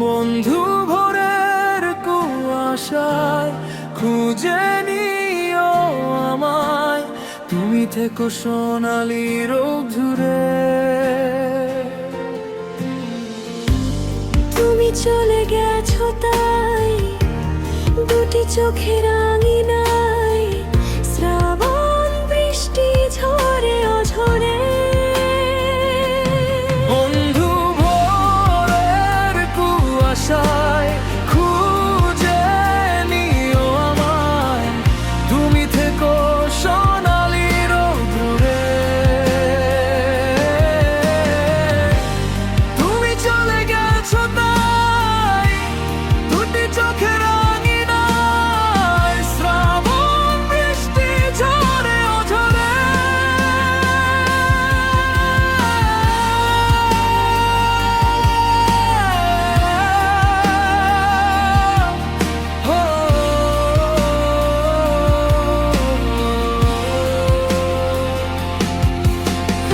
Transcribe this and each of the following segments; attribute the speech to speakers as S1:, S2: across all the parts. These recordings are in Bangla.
S1: বন্ধু ভোরের কুয়াশায় খুঁজে নিও আমায়, তুমি থেকো সোনালি রোদ্দুরে।
S2: তুমি চলে গেছো তাই দুটি চোখের আঙিনায় শ্রাবণ বৃষ্টি ঝরে অঝরে।
S1: বন্ধু ভোরের কুয়াশায় খুঁজে নিও আমায়, তুমি থেকো সোনালি রোদ্দুরে। তুমি চলে গেছো তাই দুটি চোখের আঙিনায় শ্রাবণ বৃষ্টি ঝরে অঝরে।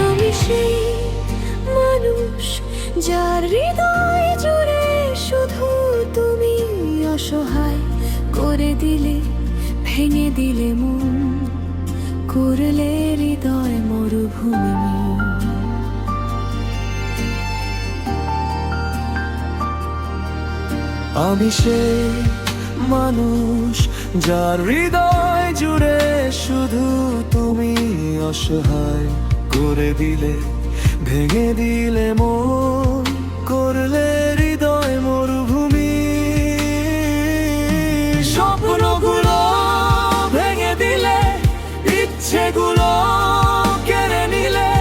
S2: আমি সেই মানুষ যার হৃদয় জুড়ে শুধু তুমি অসহায় করে দিলে, ভেঙে দিলে মন, করলে হৃদয় মরুভূমি।
S1: আমি সেই মানুষ যার হৃদয় জুড়ে শুধু তুমি অসহায় করে দিলে, ভেঙে দিলে মন, করলে হৃদয় মরুভূমি। স্বপ্নগুলো ভেঙে দিলে, ইচ্ছেগুলো কেড়ে নিলে,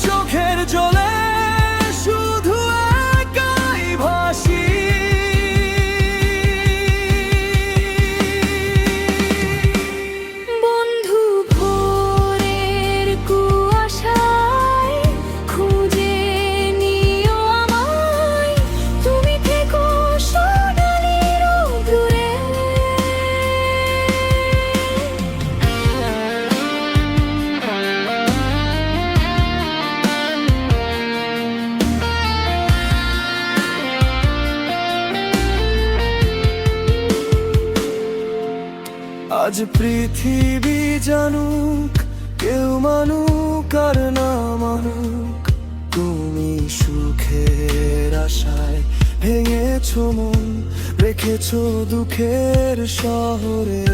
S1: চোখের জলে শুধু একাই ভাসি।
S2: বন্ধু ভোরের কুয়াশায় খুঁজে নিও আমায়, তুমি থেকো সোনালি রোদ্দুরে।
S1: আজ পৃথিবী জানুক, কেউ মানুক আর না মানুক, তুমি সুখের আশায় ভেঙেছো মন, রেখেছো দুঃখের শহরে।